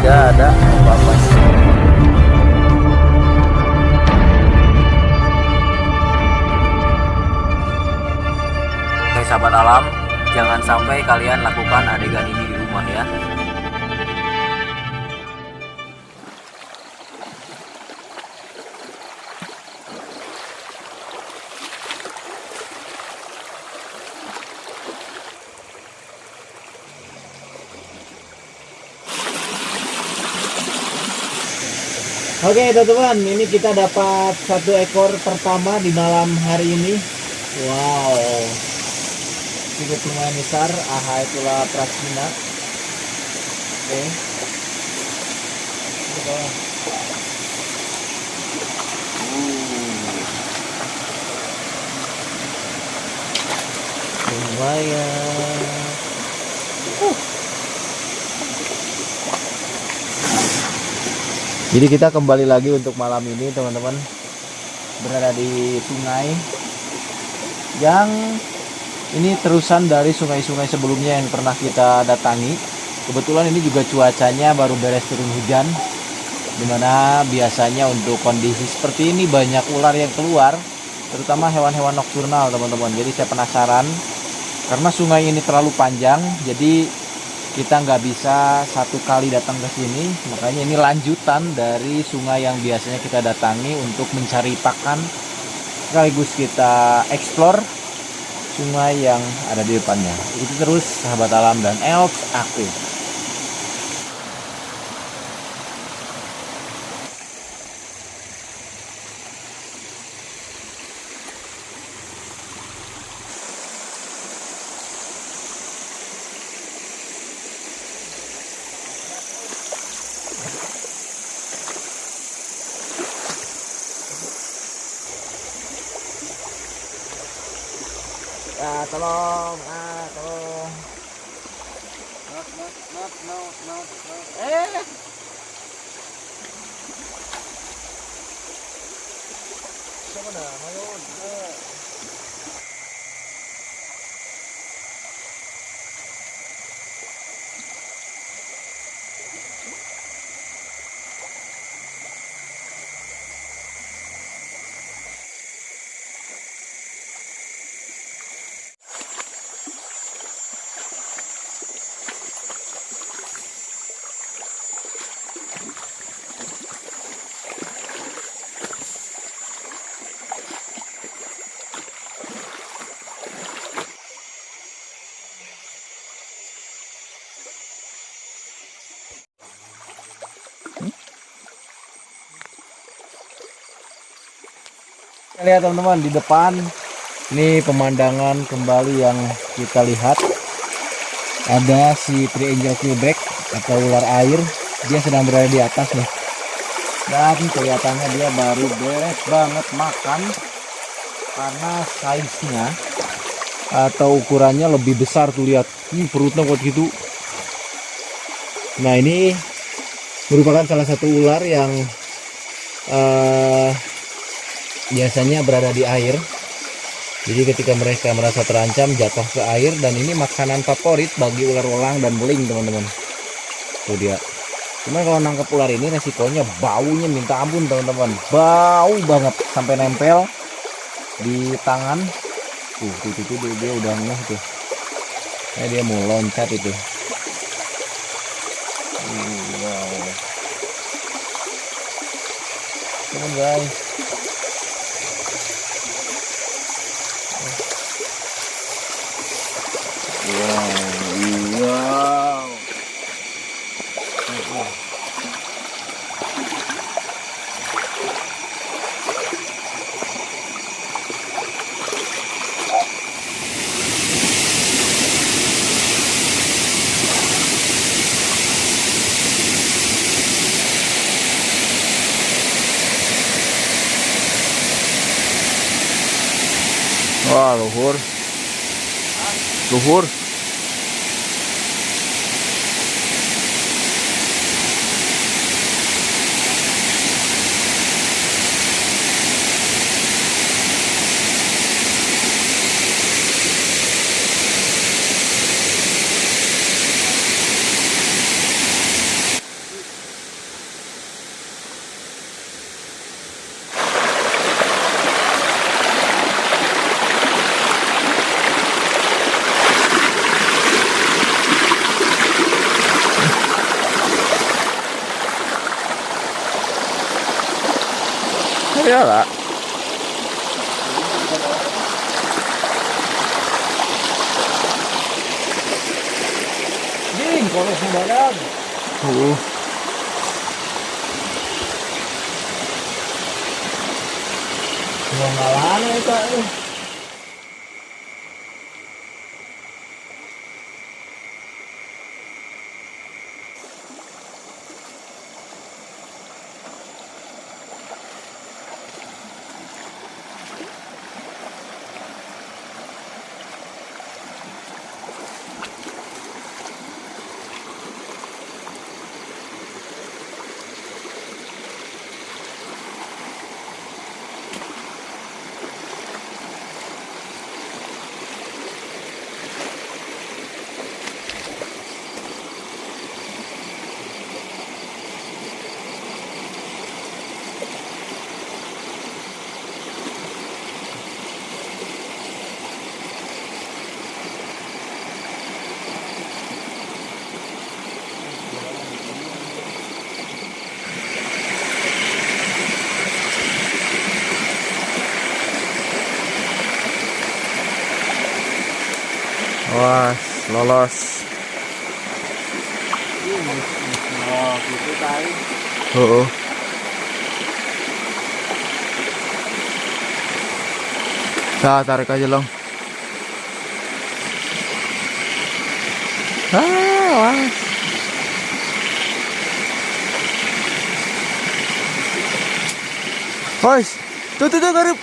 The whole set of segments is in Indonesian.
tidak ada apa-apa. Oke sahabat alam, jangan sampai kalian lakukan adegan ini di rumah ya. Oke teman-teman, ini kita dapat satu ekor pertama di malam hari ini. Wow, cukup lumayan besar. Ahaetulah Prasina. Oke. Lumayan. Jadi kita kembali lagi untuk malam ini teman-teman, berada di sungai yang ini terusan dari sungai-sungai sebelumnya yang pernah kita datangi. Kebetulan ini juga cuacanya baru beres turun hujan, dimana biasanya untuk kondisi seperti ini banyak ular yang keluar, terutama hewan-hewan nokturnal teman-teman. Jadi saya penasaran, karena sungai ini terlalu panjang, jadi kita nggak bisa satu kali datang ke sini, makanya ini lanjutan dari sungai yang biasanya kita datangi untuk mencari pakan, sekaligus kita explore sungai yang ada di depannya. Itu terus sahabat alam dan Elks aktif. Tolong, tolong. Sama dah, mayun. Lihat teman-teman, di depan ini pemandangan kembali yang kita lihat, ada si Triangle Quebec atau ular air. Dia sedang berada di atas nih, dan kelihatannya dia baru beres banget makan, karena size-nya atau ukurannya lebih besar tuh, lihat. Perutnya buat gitu. Nah ini merupakan salah satu ular yang biasanya berada di air. Jadi ketika mereka merasa terancam jatuh ke air, dan ini makanan favorit bagi ular elang dan beling teman-teman. Tuh dia. Cuman kalau nangkep ular ini resikonya baunya minta ampun teman-teman. Bau banget sampai nempel di tangan. Tuh dia udah ngeh tuh. Dia mau loncat itu. Wow. Come on guys. Wow. Wah, luhur. Luhur. ya lah. Ding, kolos ng balag. Oo. Yung malana ito eh. Wah, lolos. Oh, gitu tayo. Oo. Tarik aja long. Wah. Guys, tuh garip.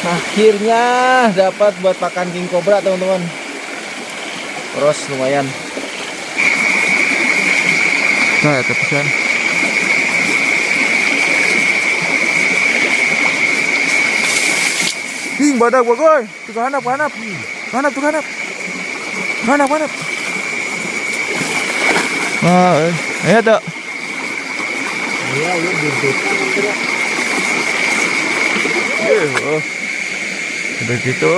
Akhirnya dapat buat pakan king cobra teman-teman. Terus lumayan. Nah, ya tepisan. King badak bagoy. Tuh hanap. Hanap. Ayo tuh. Iya, gitu. Udah gitu.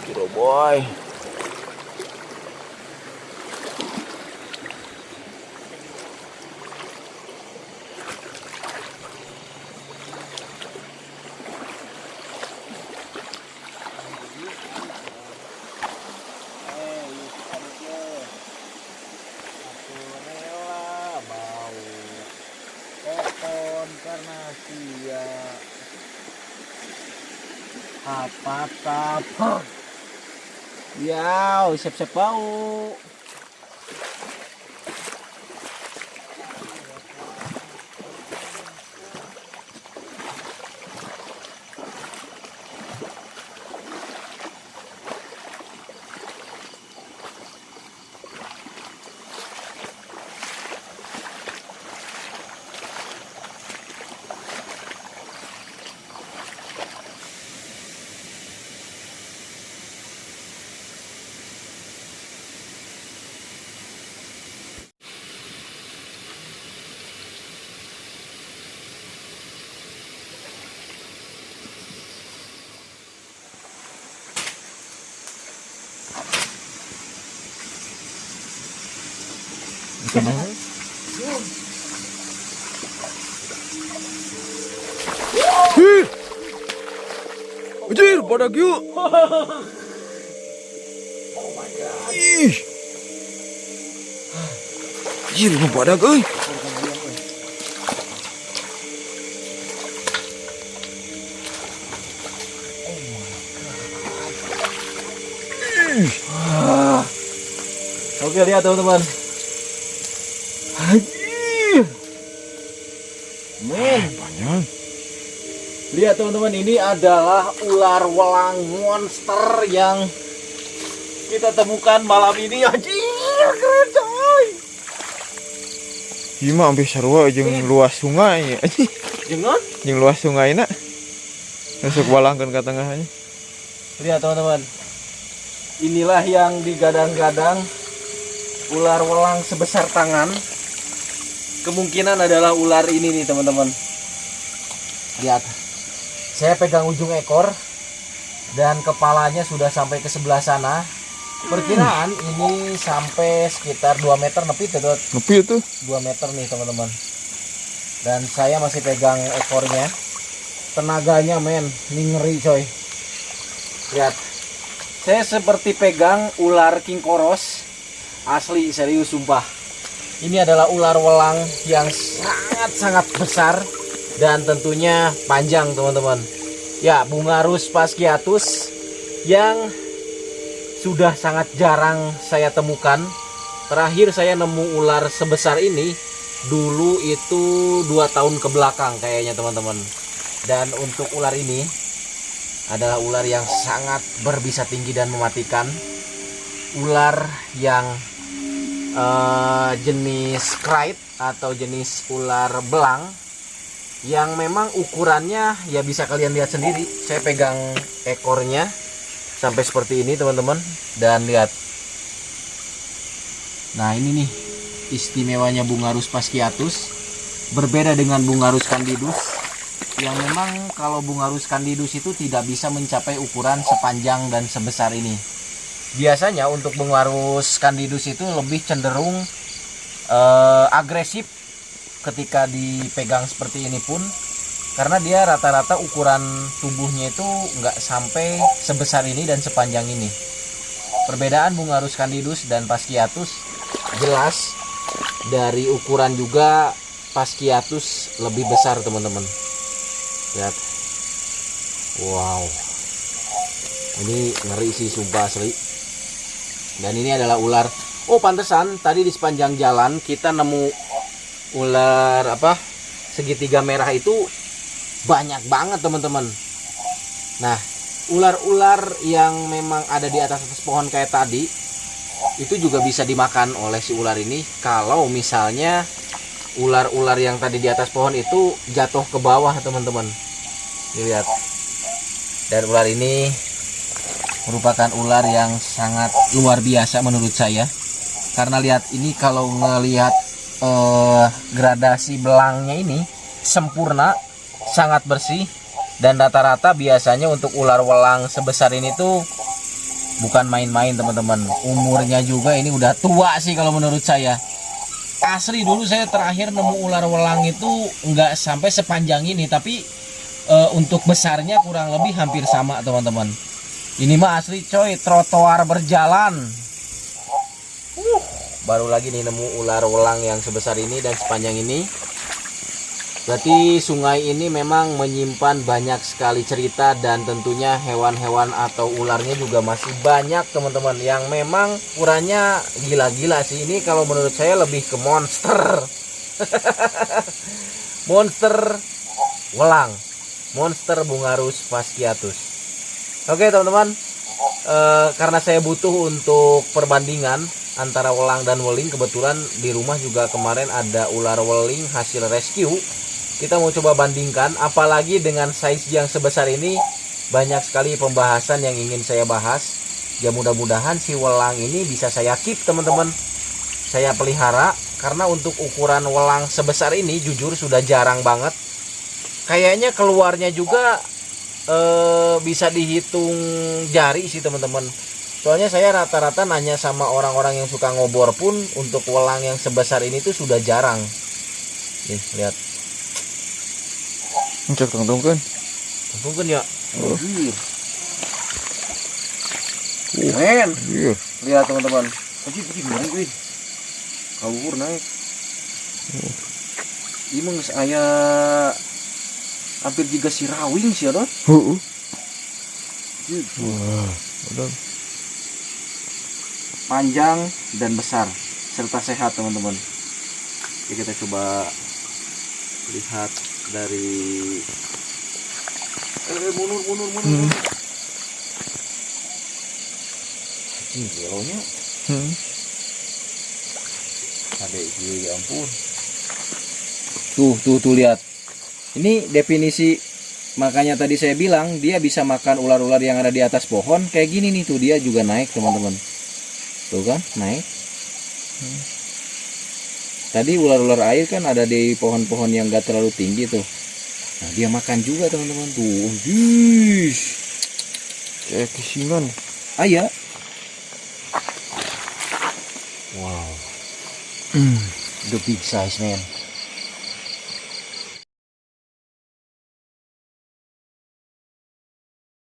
Gila boy. Karnasia apa ya siap-siap bau. Anjir, badak yuk. Ih. Anjir, badak euy. Oke, lihat teman-teman. Men, Banyak. lihat teman-teman, ini adalah ular welang monster yang kita temukan malam ini. Anjir, keren coy. Ieu mah ampe sarua jeung luas sungai anjing. Jengon? Jeung luas sungaina. Masuk walangkeun ka tengahnya. Lihat teman-teman. Inilah yang digadang-gadang ular welang sebesar tangan. Kemungkinan adalah ular ini nih teman-teman. Lihat. Saya pegang ujung ekor dan kepalanya sudah sampai ke sebelah sana. Perkiraan ini sampai sekitar 2 meter nepi tuh. Nepi itu. 2 meter nih teman-teman. Dan saya masih pegang ekornya. Tenaganya men, ini ngeri coy. Lihat. Saya seperti pegang ular king koros. Asli serius sumpah. Ini adalah ular welang yang sangat-sangat besar dan tentunya panjang teman-teman. Ya, Bungarus fasciatus yang sudah sangat jarang saya temukan. Terakhir saya nemu ular sebesar ini dulu itu 2 tahun ke belakang kayaknya teman-teman. Dan untuk ular ini adalah ular yang sangat berbisa tinggi dan mematikan. Ular yang jenis krait atau jenis ular belang yang memang ukurannya ya bisa kalian lihat sendiri. Saya pegang ekornya sampai seperti ini teman-teman, dan lihat. Nah ini nih istimewanya Bungarus fasciatus, berbeda dengan Bungarus candidus yang memang kalau Bungarus candidus itu tidak bisa mencapai ukuran sepanjang dan sebesar ini. Biasanya untuk Bungarus candidus itu lebih cenderung agresif ketika dipegang seperti ini pun, karena dia rata-rata ukuran tubuhnya itu nggak sampai sebesar ini dan sepanjang ini. Perbedaan Bungarus candidus dan fasciatus jelas, dari ukuran juga fasciatus lebih besar teman-teman. Lihat, wow, ini ngeri sih sumpah asli. Dan ini adalah ular. Oh pantesan tadi di sepanjang jalan kita nemu ular apa segitiga merah itu banyak banget teman-teman. Nah ular-ular yang memang ada di atas pohon kayak tadi itu juga bisa dimakan oleh si ular ini kalau misalnya ular-ular yang tadi di atas pohon itu jatuh ke bawah teman-teman. Lihat. Dan ular ini merupakan ular yang sangat luar biasa menurut saya, karena lihat ini kalau ngelihat gradasi belangnya ini sempurna, sangat bersih, dan rata-rata biasanya untuk ular welang sebesar ini tuh bukan main-main teman-teman. Umurnya juga ini udah tua sih kalau menurut saya. Asli dulu saya terakhir nemu ular welang itu nggak sampai sepanjang ini, tapi untuk besarnya kurang lebih hampir sama teman-teman. Ini mah asli coy, trotoar berjalan. Baru lagi nih nemu ular welang yang sebesar ini dan sepanjang ini. Berarti sungai ini memang menyimpan banyak sekali cerita, dan tentunya hewan-hewan atau ularnya juga masih banyak teman-teman, yang memang ukurannya gila-gila sih. Ini kalau menurut saya lebih ke monster. Monster welang, monster Bungarus fasciatus. Oke teman-teman, karena saya butuh untuk perbandingan antara welang dan weling, kebetulan di rumah juga kemarin ada ular weling hasil rescue. Kita mau coba bandingkan, apalagi dengan size yang sebesar ini, banyak sekali pembahasan yang ingin saya bahas. Ya mudah-mudahan si welang ini bisa saya keep teman-teman, saya pelihara, karena untuk ukuran welang sebesar ini jujur sudah jarang banget. Kayaknya keluarnya juga bisa dihitung jari sih teman-teman. Soalnya saya rata-rata nanya sama orang-orang yang suka ngobor pun, untuk welang yang sebesar ini tuh sudah jarang. Nih lihat. Cek tungtungkeun. Tungtungkeun ya. Men. Lihat teman-teman. Pergi ngeri euy. Kaluhur naik. Ieu mah geus aya hampir juga si rawing sih ya. Heeh. Wah, udah. Panjang dan besar serta sehat teman-teman. Oke, kita coba lihat dari mundur. Ini kilonya. Ada iki ya ampun. Tuh lihat. Ini definisi, makanya tadi saya bilang dia bisa makan ular-ular yang ada di atas pohon. Kayak gini nih tuh, dia juga naik teman-teman. Tuh kan, naik. Tadi ular-ular air kan ada di pohon-pohon yang gak terlalu tinggi tuh. Nah, dia makan juga teman-teman tuh. Kayak kisingan. Ayah. Wow. The big size man.